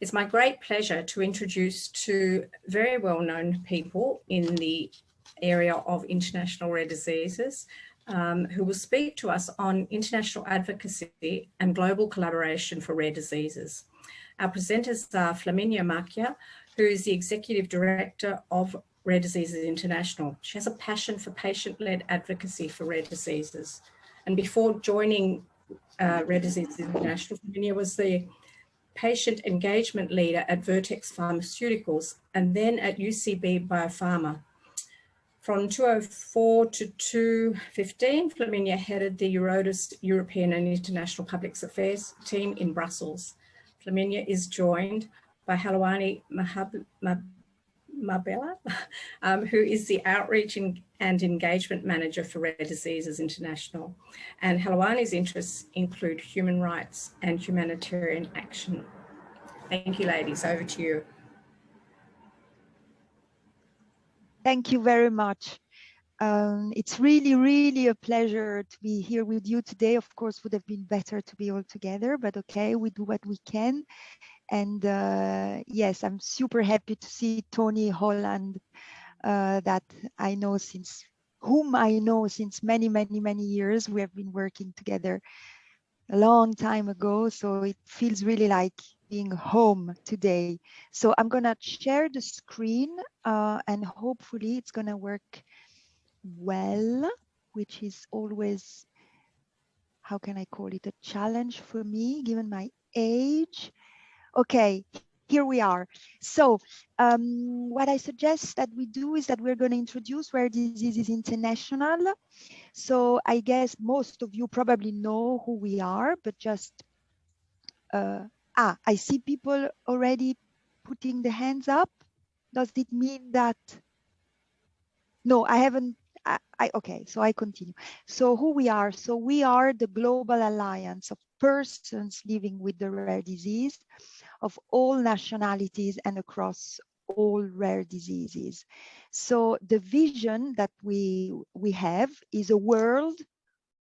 It's my great pleasure to introduce two very well-known people in the area of international rare diseases who will speak to us on international advocacy and global collaboration for rare diseases. Our presenters are Flamina Macchia, who is the Executive Director of Rare Diseases International. She has a passion for patient-led advocacy for rare diseases. And before joining Rare Diseases International, Flamina was the patient engagement leader at Vertex Pharmaceuticals and then at UCB Biopharma. From 2004 to 2015, Flamina headed the Eurotas European and International Public Affairs team in Brussels. Flamina is joined by Hlawulani Mkhabela, who is the Outreach and Engagement Manager for Rare Diseases International. And Hlawulani's interests include human rights and humanitarian action. Thank you, ladies. Over to you. Thank you very much. It's really a pleasure to be here with you today. Of course, would have been better to be all together, but okay, we do what we can. And yes, I'm super happy to see Tony Holland, that I know since many years. We have been working together a long time ago, so it feels really like being home today. So I'm gonna share the screen and hopefully it's gonna work well, which is always, how can I call it, a challenge for me given my age. Okay, here we are. So what I suggest that we do is that we're going to introduce Rare Diseases International. So I guess most of you probably know who we are, but just, I see people already putting the hands up. Does it mean that? No, I haven't. Okay, so I continue. So who we are? So we are the Global Alliance of persons living with the rare disease of all nationalities and across all rare diseases. So the vision that we have is a world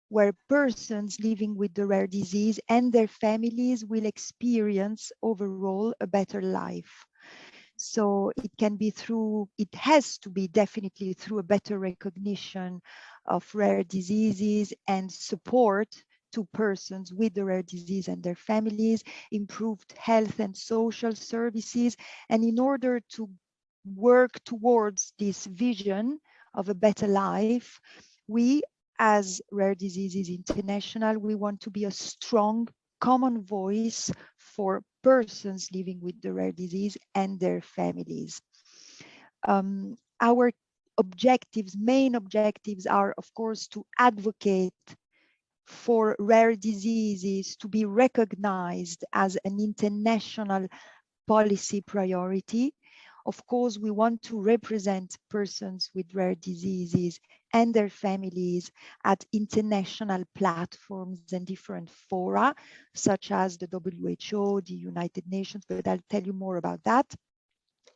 where persons living with the rare disease and their families will experience overall a better life. So it can be through, it has to be definitely through a better recognition of rare diseases and support to persons with the rare disease and their families, improved health and social services. And in order to work towards this vision of a better life, we as Rare Diseases International, we want to be a strong common voice for persons living with the rare disease and their families. Our objectives, main objectives are, of course, to advocate for rare diseases to be recognized as an international policy priority. Of course, we want to represent persons with rare diseases and their families at international platforms and different fora, such as the WHO, the United Nations, but I'll tell you more about that.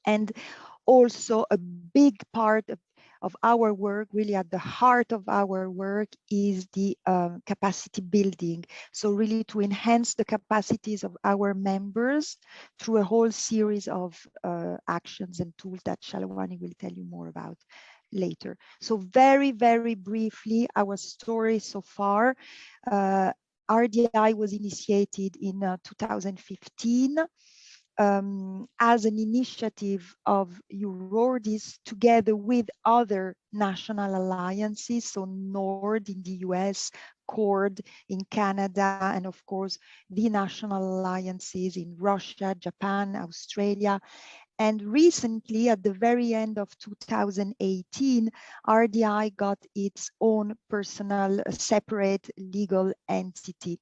And also a big part of our work, really at the heart of our work, is the capacity building. So really to enhance the capacities of our members through a whole series of actions and tools that Hlawulani will tell you more about later. So very briefly, our story so far. RDI was initiated in 2015. As an initiative of EURORDIS together with other national alliances, so NORD in the US, CORD in Canada, and of course the national alliances in Russia, Japan, Australia. And recently, at the very end of 2018, RDI got its own personal separate legal entity.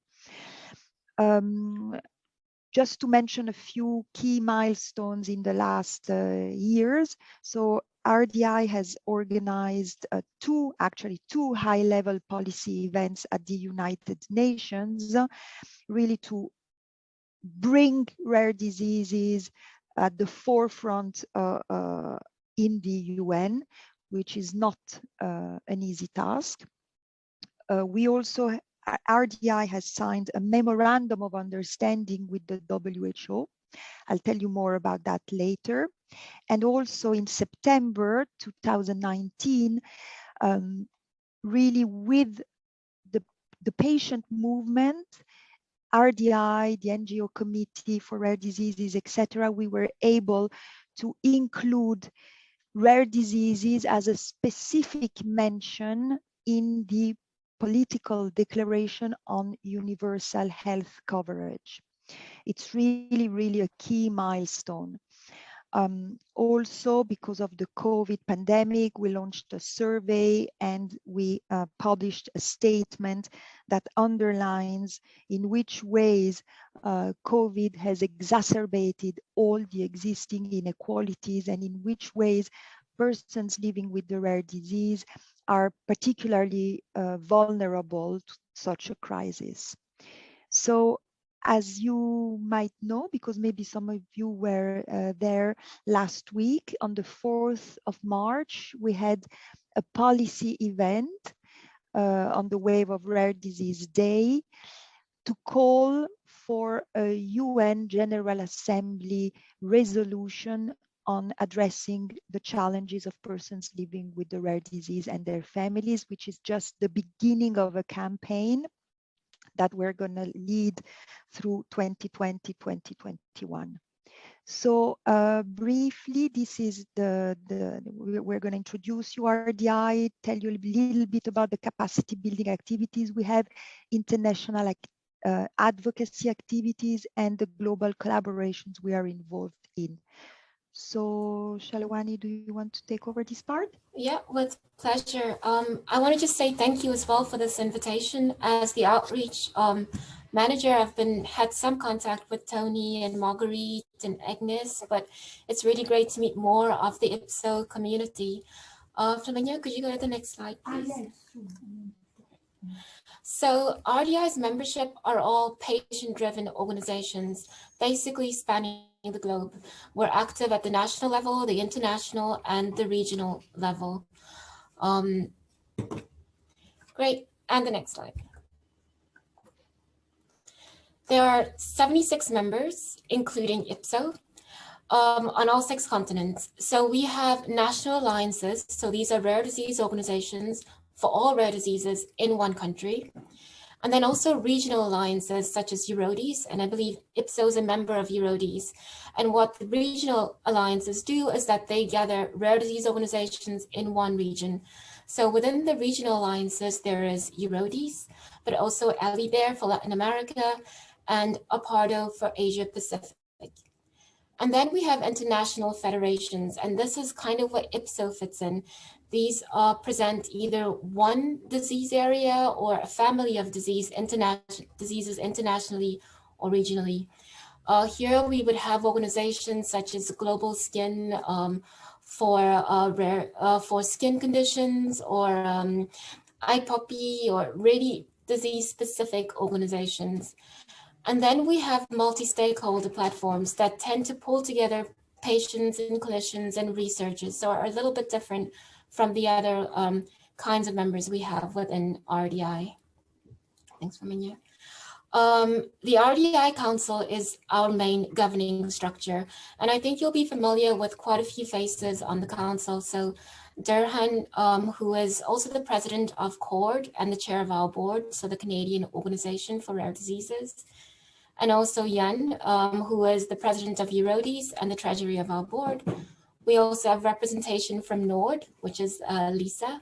Just to mention a few key milestones in the last years. So RDI has organized two high-level policy events at the United Nations, really to bring rare diseases at the forefront in the UN, which is not an easy task. We also RDI has signed a memorandum of understanding with the WHO I'll tell you more about that later. And also in September 2019, really with the patient movement, RDI, the NGO Committee for Rare Diseases, etc., we were able to include rare diseases as a specific mention in the political declaration on universal health coverage. It's really, really a key milestone. Also, because of the COVID pandemic, we launched a survey and we published a statement that underlines in which ways COVID has exacerbated all the existing inequalities and in which ways persons living with the rare disease are particularly vulnerable to such a crisis. So, as you might know, because maybe some of you were there last week, on the 4th of March, we had a policy event on the wave of Rare Disease Day to call for a UN General Assembly resolution on addressing the challenges of persons living with the rare disease and their families, which is just the beginning of a campaign that we're going to lead through 2020, 2021. So briefly, this is we're going to introduce you RDI, tell you a little bit about the capacity building activities we have, international advocacy activities, and the global collaborations we are involved in. So Hlawulani, do you want to take over this part? Yeah, with pleasure. I want to just say thank you as well for this invitation. As the outreach manager, I've had some contact with Tony and Marguerite and Agnes, but it's really great to meet more of the IPWSO community. Flamina, could you go to the next slide, please? So RDI's membership are all patient-driven organizations, basically spanning the globe. We're active at the national level, the international, and the regional level. Great, and the next slide. There are 76 members, including IPWSO, on all 6 continents. So we have national alliances. So these are rare disease organizations for all rare diseases in one country. And then also regional alliances such as EURODIS, and I believe IPWSO is a member of EURODIS. And what the regional alliances do is that they gather rare disease organizations in one region. So within the regional alliances, there is EURODIS, but also ALIBER for Latin America and APARDO for Asia Pacific. And then we have international federations, and this is kind of what IPWSO fits in. These present either one disease area or a family of diseases internationally or regionally. Here we would have organizations such as Global Skin for skin conditions, or IPOPI, or really disease-specific organizations. And then we have multi-stakeholder platforms that tend to pull together patients and clinicians and researchers, so are a little bit different from the other kinds of members we have within RDI. Thanks, Flamina. The RDI Council is our main governing structure, and I think you'll be familiar with quite a few faces on the council. So Durhan, who is also the president of CORD and the chair of our board, so the Canadian Organization for Rare Diseases. And also Jan, who is the president of EURODIS and the treasury of our board. We also have representation from NORD, which is Lisa,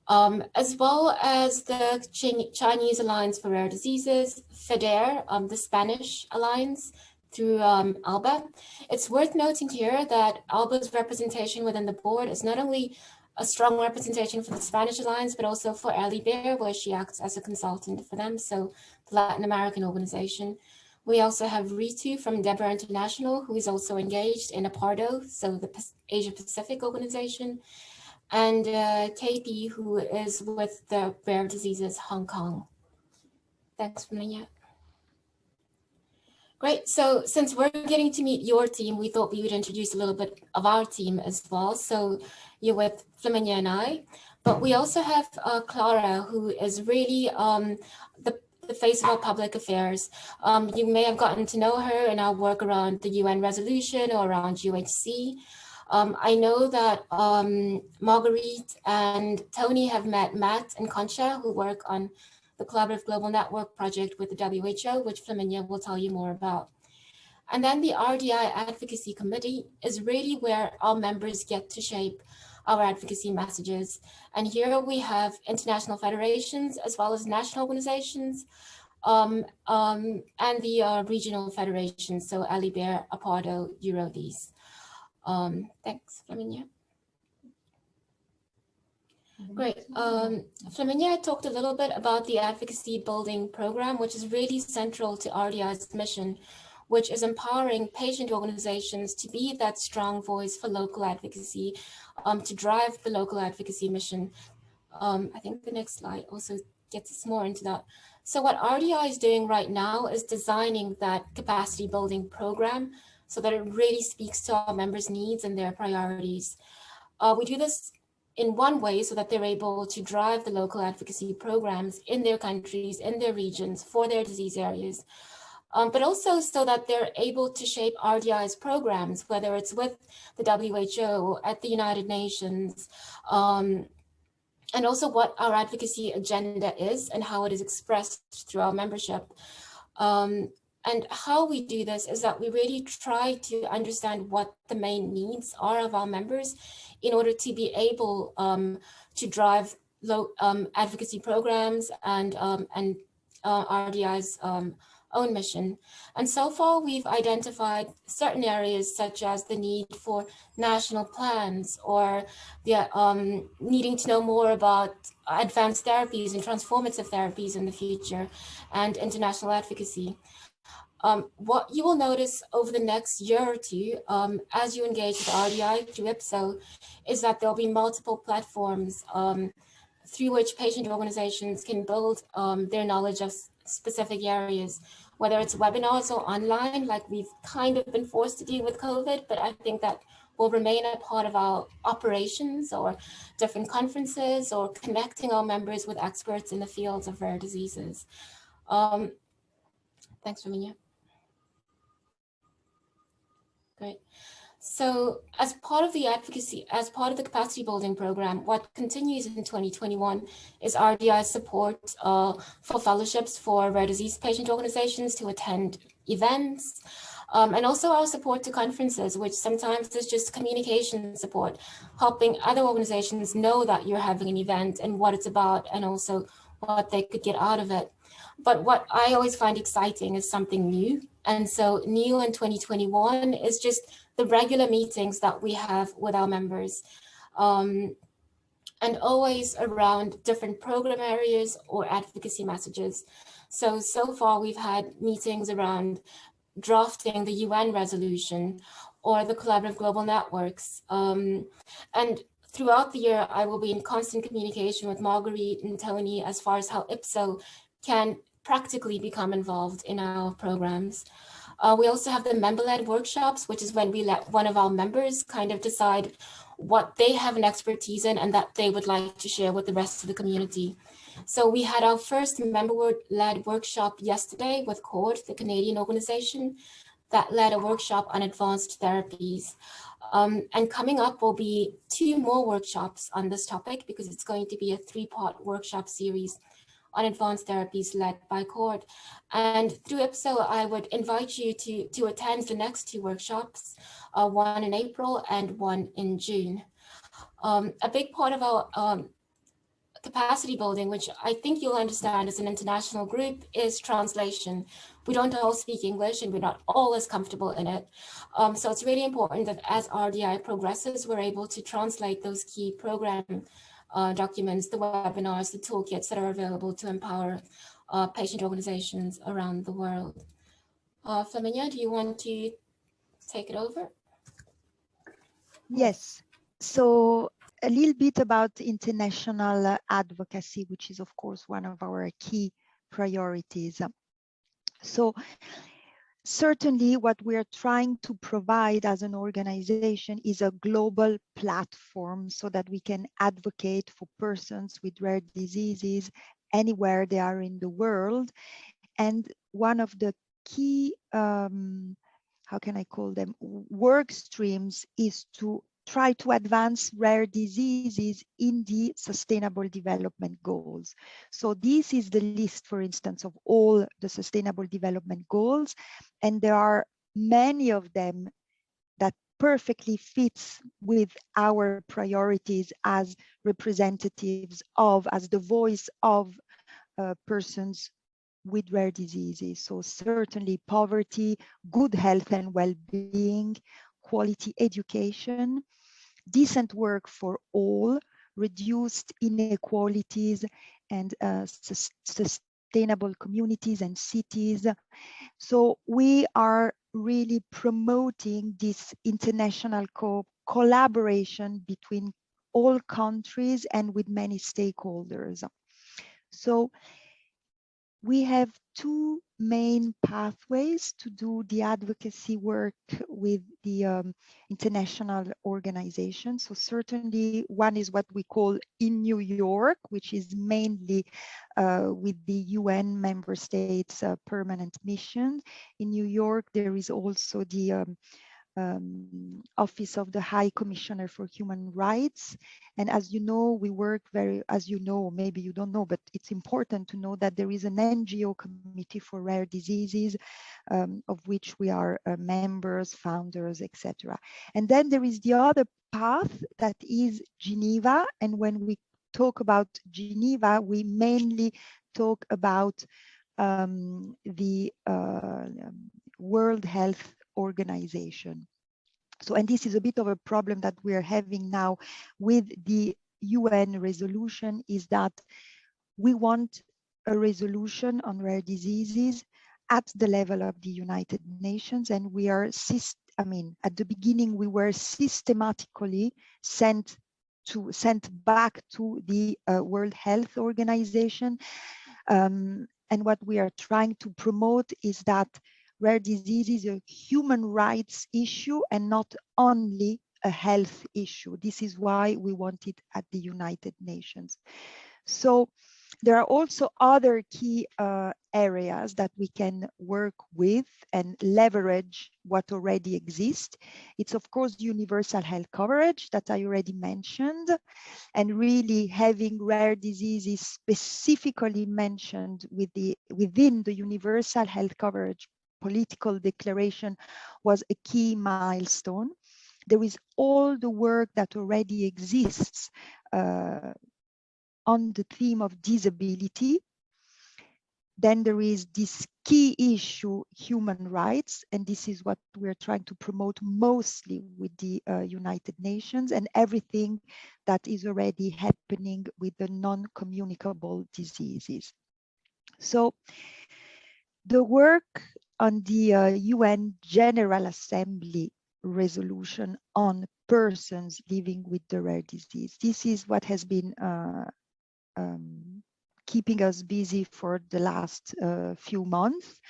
as well as the Chinese Alliance for Rare Diseases, FEDER, the Spanish Alliance through ALBA. It's worth noting here that ALBA's representation within the board is not only a strong representation for the Spanish Alliance, but also for ALIBER, where she acts as a consultant for them, so the Latin American organization. We also have Ritu from DEBRA International, who is also engaged in APARDO, so the Asia Pacific organization, and KP, who is with the Rare Diseases Hong Kong. Thanks, Flamina. Great, so since we're getting to meet your team, we thought we would introduce a little bit of our team as well. So you're with Flamina and I, but we also have Clara, who is really the the face of our public affairs. You may have gotten to know her in our work around the UN resolution or around UHC. I know that Marguerite and Tony have met Matt and Concha, who work on the Collaborative Global Network project with the WHO, which Flamina will tell you more about. And then the RDI Advocacy Committee is really where our members get to shape our advocacy messages. And here we have international federations as well as national organizations and the regional federations, so Alibert, Apardo, Eurodis. Thanks, Flamina. Great. Flamina talked a little bit about the advocacy building program, which is really central to RDI's mission, which is empowering patient organizations to be that strong voice for local advocacy, to drive the local advocacy mission. I think the next slide also gets us more into that. So what RDI is doing right now is designing that capacity building program so that it really speaks to our members' needs and their priorities. We do this in one way so that they're able to drive the local advocacy programs in their countries, in their regions, for their disease areas, but also so that they're able to shape RDI's programs, whether it's with the WHO, at the United Nations, and also what our advocacy agenda is and how it is expressed through our membership. And how we do this is that we really try to understand what the main needs are of our members in order to be able to drive advocacy programs and RDI's own mission. And so far, we've identified certain areas such as the need for national plans or the needing to know more about advanced therapies and transformative therapies in the future and international advocacy. What you will notice over the next year or two, as you engage with RDI through IPWSO, is that there'll be multiple platforms through which patient organizations can build their knowledge of specific areas, whether it's webinars or online, like we've kind of been forced to do with COVID, but I think that will remain a part of our operations, or different conferences, or connecting our members with experts in the fields of rare diseases. Thanks, Flamina. Great. So as part of the advocacy, as part of the capacity building program, what continues in 2021 is RDI's support for fellowships for rare disease patient organizations to attend events, and also our support to conferences, which sometimes is just communication support, helping other organizations know that you're having an event and what it's about, and also what they could get out of it. But what I always find exciting is something new. And so new in 2021 is just the regular meetings that we have with our members, and always around different program areas or advocacy messages. So far we've had meetings around drafting the UN resolution or the Collaborative Global Networks. And throughout the year, I will be in constant communication with Marguerite and Tony as far as how IPWSO can practically become involved in our programs. We also have the member-led workshops, which is when we let one of our members kind of decide what they have an expertise in and that they would like to share with the rest of the community. So we had our first member-led workshop yesterday with CORD, the Canadian organization, that led a workshop on advanced therapies. And coming up will be 2 more workshops on this topic, because it's going to be a 3-part workshop series on advanced therapies led by CORD. And through IPWSO, I would invite you to attend the next 2 workshops, one in April and one in June. A big part of our capacity building, which I think you'll understand as an international group, is translation. We don't all speak English and we're not all as comfortable in it. So it's really important that as RDI progresses, we're able to translate those key program documents, the webinars, the toolkits that are available to empower patient organizations around the world. Flamina, do you want to take it over? Yes. So a little bit about international advocacy, which is of course one of our key priorities. So certainly what we're trying to provide as an organization is a global platform so that we can advocate for persons with rare diseases anywhere they are in the world. And one of the key, how can I call them, work streams is to try to advance rare diseases in the Sustainable Development Goals. So this is the list, for instance, of all the Sustainable Development Goals, and there are many of them that perfectly fits with our priorities as representatives of, as the voice of persons with rare diseases. So certainly poverty, good health and well-being, quality education, decent work for all, reduced inequalities, and sustainable communities and cities. So we are really promoting this international collaboration between all countries and with many stakeholders. So we have two main pathways to do the advocacy work with the international organizations. So certainly one is what we call in New York, which is mainly with the UN member states permanent mission. In New York, there is also the Office of the High Commissioner for Human Rights. And as you know, we work as you know, maybe you don't know, but it's important to know that there is an NGO committee for rare diseases, of which we are members, founders, etc. And then there is the other path that is Geneva. And when we talk about Geneva, we mainly talk about the World Health Organization. So, and this is a bit of a problem that we are having now with the UN resolution, is that we want a resolution on rare diseases at the level of the United Nations, and we are, at the beginning we were systematically sent back to the World Health Organization. And what we are trying to promote is that rare disease is a human rights issue and not only a health issue. This is why we want it at the United Nations. So there are also other key areas that we can work with and leverage what already exists. It's of course universal health coverage that I already mentioned, and really having rare diseases specifically mentioned within the universal health coverage political declaration was a key milestone. There is all the work that already exists on the theme of disability. Then there is this key issue, human rights, and this is what we're trying to promote mostly with the United Nations, and everything that is already happening with the non-communicable diseases. So the work on the UN General Assembly resolution on persons living with the rare disease, this is what has been keeping us busy for the last few months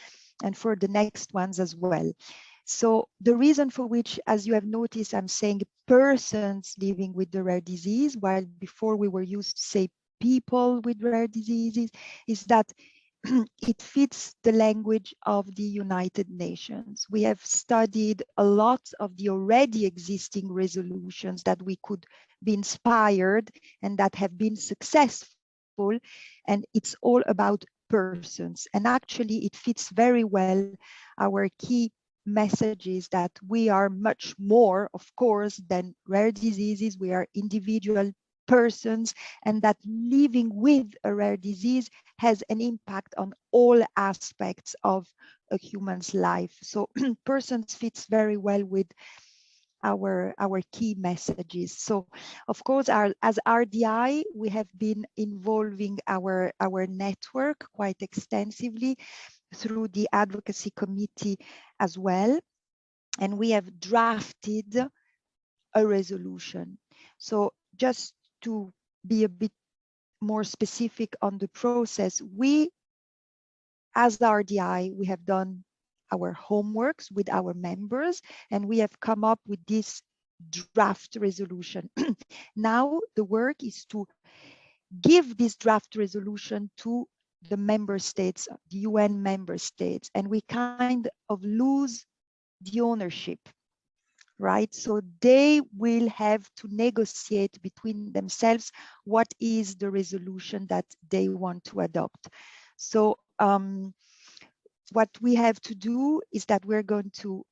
and for the next ones as well. So the reason for which, as you have noticed, I'm saying persons living with the rare disease, while before we were used to say people with rare diseases, is that it fits the language of the United Nations. We have studied a lot of the already existing resolutions that we could be inspired and that have been successful, and it's all about persons. And actually it fits very well our key messages that we are much more, of course, than rare diseases. We are individual persons, and that living with a rare disease has an impact on all aspects of a human's life. So persons fits very well with our key messages. So of course, as RDI, we have been involving our network quite extensively through the advocacy committee as well. And we have drafted a resolution. So just to be a bit more specific on the process, we, as the RDI, we have done our homeworks with our members, and we have come up with this draft resolution. Now the work is to give this draft resolution to the member states, the UN member states, and we kind of lose the ownership, right? So they will have to negotiate between themselves what is the resolution that they want to adopt. So what we have to do is that we're going to,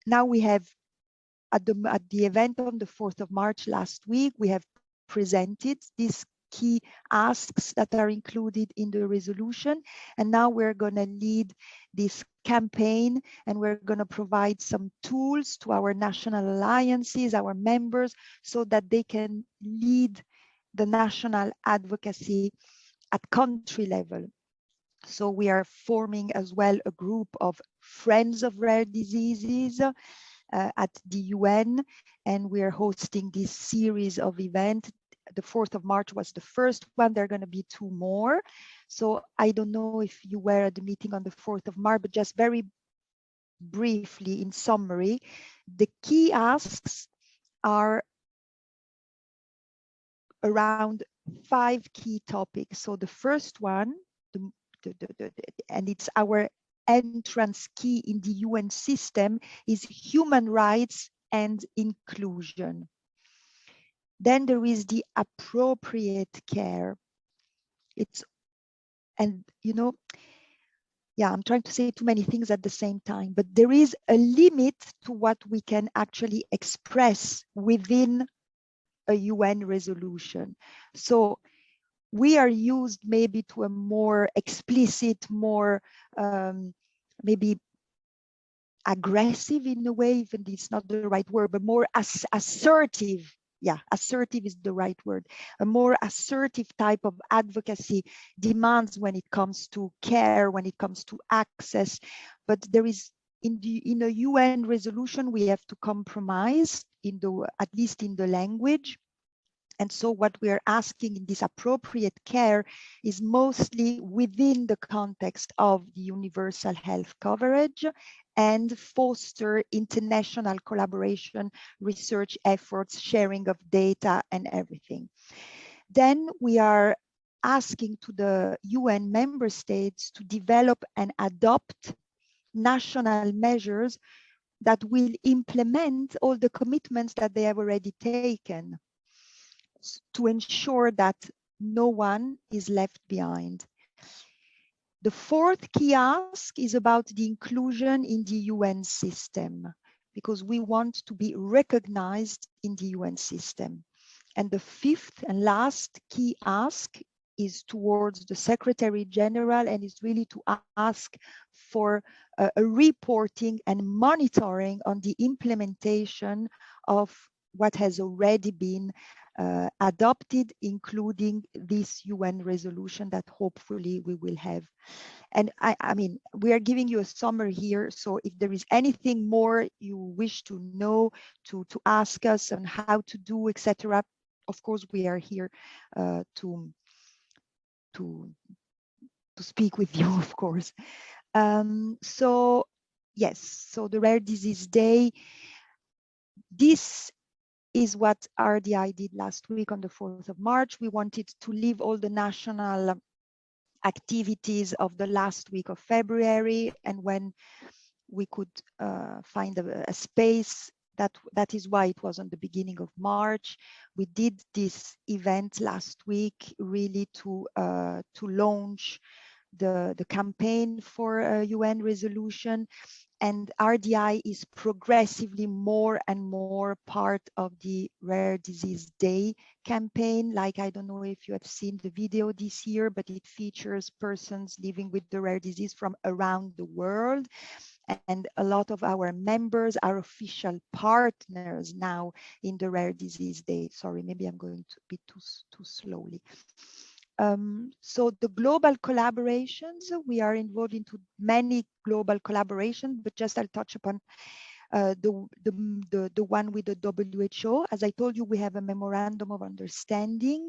now we have at the event on the 4th of March last week, we have presented these key asks that are included in the resolution. And now we're going to lead this campaign, and we're going to provide some tools to our national alliances, our members, so that they can lead the national advocacy at country level. So we are forming as well a group of friends of rare diseases at the UN, and we are hosting this series of events. The 4th of March was the first one. There are going to be 2 more. So I don't know if you were at the meeting on the 4th of March, but just very briefly in summary, the key asks are around 5 key topics. So the first one, and it's our entrance key in the UN system, is human rights and inclusion. Then there is the appropriate care. And you know, yeah, I'm trying to say too many things at the same time, but there is a limit to what we can actually express within a UN resolution. So we are used maybe to a more explicit, more maybe aggressive in a way, even it's not the right word, but more assertive. Yeah, assertive is the right word. A more assertive type of advocacy demands when it comes to care, when it comes to access. But there is, in a UN resolution, we have to compromise at least in the language. And so what we are asking in this appropriate care is mostly within the context of the universal health coverage and foster international collaboration, research efforts, sharing of data and everything. Then we are asking to the UN member states to develop and adopt national measures that will implement all the commitments that they have already taken, to ensure that no one is left behind. The 4th key ask is about the inclusion in the UN system, because we want to be recognized in the UN system. And the 5th and last key ask is towards the Secretary General, and is really to ask for a reporting and monitoring on the implementation of what has already been adopted, including this UN resolution that hopefully we will have. And I mean, we are giving you a summary here. So if there is anything more you wish to know, to ask us on how to do, etc., of course, we are here to speak with you, of course. So yes, so the Rare Disease Day, this is what RDI did last week on the 4th of March. We wanted to leave all the national activities of the last week of February, and when we could find a space, that is why it was on the beginning of March. We did this event last week really to launch the campaign for a UN resolution. And RDI is progressively more and more part of the Rare Disease Day campaign. Like, I don't know if you have seen the video this year, but it features persons living with the rare disease from around the world. And a lot of our members are official partners now in the Rare Disease Day. Sorry, maybe I'm going to be too slowly. So the global collaborations, we are involved into many global collaborations, but just I'll touch upon the one with the WHO. As I told you, we have a memorandum of understanding,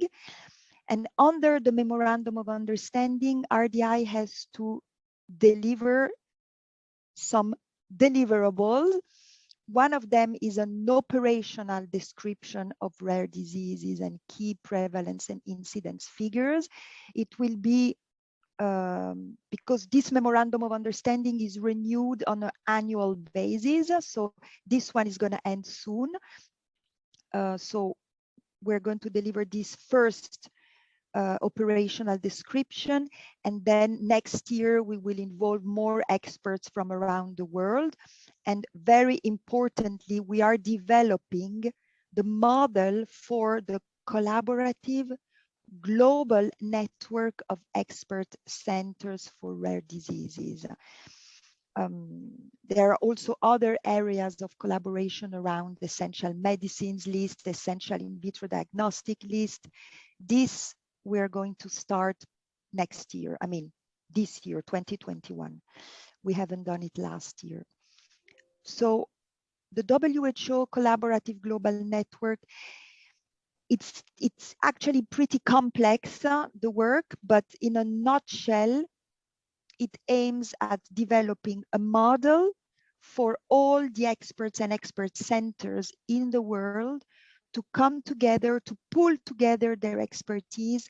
and under the memorandum of understanding, RDI has to deliver some deliverables, One of them is an operational description of rare diseases and key prevalence and incidence figures. It will be, because this memorandum of understanding is renewed on an annual basis, so this one is going to end soon. So we're going to deliver this first operational description, and then next year we will involve more experts from around the world. And very importantly, we are developing the model for the collaborative global network of expert centers for rare diseases. There are also other areas of collaboration around the essential medicines list, the essential in vitro diagnostic list. This we're going to start next year. I mean, this year, 2021. We haven't done it last year. So the WHO Collaborative Global Network, it's actually pretty complex, the work, but in a nutshell, it aims at developing a model for all the experts and expert centers in the world to come together, to pull together their expertise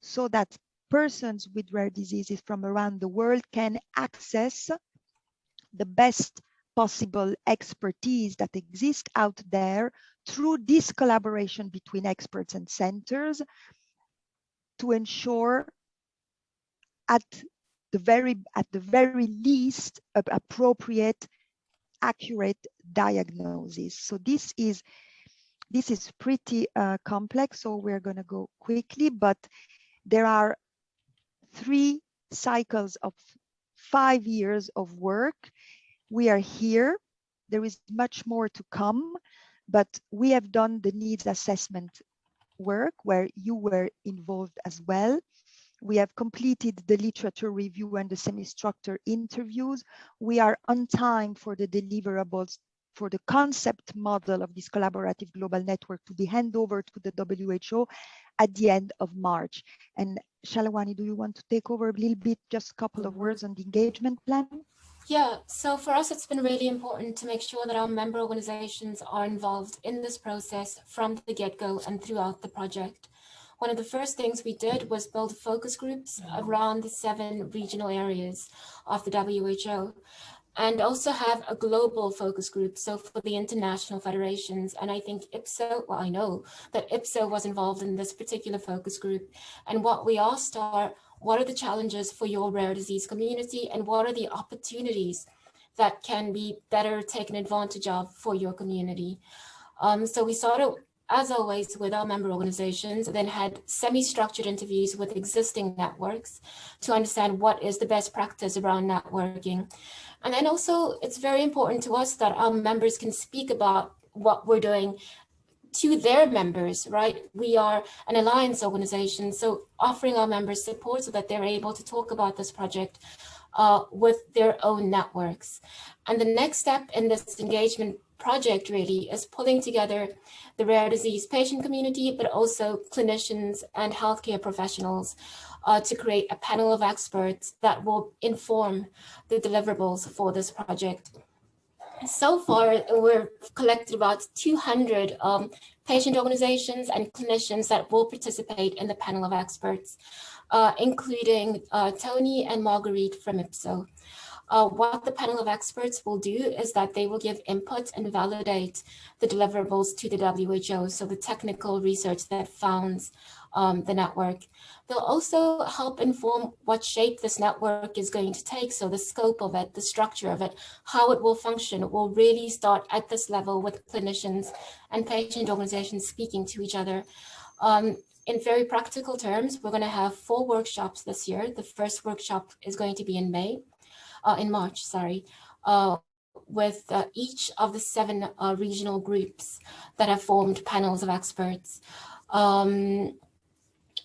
so that persons with rare diseases from around the world can access the best possible expertise that exists out there through this collaboration between experts and centers to ensure at the very least appropriate, accurate diagnosis. So this is pretty complex, so we're going to go quickly, but there are 3 cycles of 5 years of work. We are here. There is much more to come, but we have done the needs assessment work where you were involved as well. We have completed the literature review and the semi-structured interviews. We are on time for the deliverables for the concept model of this collaborative global network to be handed over to the WHO at the end of March. And Hlawulani, do you want to take over a little bit, just a couple of words on the engagement plan? Yeah, so for us, it's been really important to make sure that our member organizations are involved in this process from the get-go and throughout the project. One of the first things we did was build focus groups around the 7 regional areas of the WHO, and also have a global focus group, so for the international federations. And I think IPWSO, well, I know that IPWSO was involved in this particular focus group. And what we asked are, what are the challenges for your rare disease community, and what are the opportunities that can be better taken advantage of for your community? So we started, as always, with our member organizations, then had semi-structured interviews with existing networks to understand what is the best practice around networking. And then also, it's very important to us that our members can speak about what we're doing to their members, right? We are an alliance organization, so offering our members support so that they're able to talk about this project with their own networks. And the next step in this engagement project really is pulling together the rare disease patient community, but also clinicians and healthcare professionals to create a panel of experts that will inform the deliverables for this project. So far, we've collected about 200 patient organizations and clinicians that will participate in the panel of experts, including Tony and Marguerite from IPWSO. What the panel of experts will do is that they will give input and validate the deliverables to the WHO, so the technical research that founds the network. They'll also help inform what shape this network is going to take, so the scope of it, the structure of it, how it will function. It will really start at this level with clinicians and patient organizations speaking to each other. In very practical terms, we're going to have 4 workshops this year. The first workshop is going to be in March, with each of the 7 regional groups that have formed panels of experts.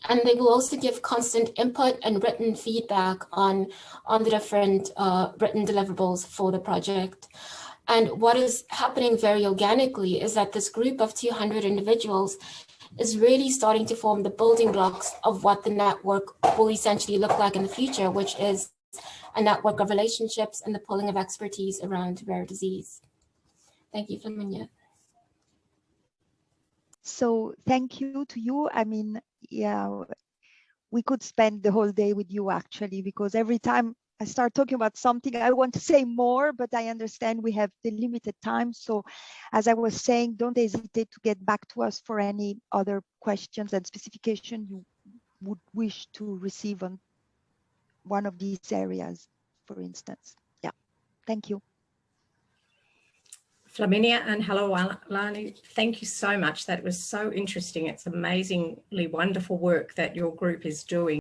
And they will also give constant input and written feedback on the different written deliverables for the project. And what is happening very organically is that this group of 200 individuals is really starting to form the building blocks of what the network will essentially look like in the future, which is a network of relationships and the pulling of expertise around rare disease. Thank you, Flamina. So thank you to you. I mean, yeah, we could spend the whole day with you actually, because every time I start talking about something, I want to say more, but I understand we have the limited time. So as I was saying, don't hesitate to get back to us for any other questions and specification you would wish to receive on one of these areas, for instance. Yeah, thank you. Flamina and Hlawulani, thank you so much. That was so interesting. It's amazingly wonderful work that your group is doing.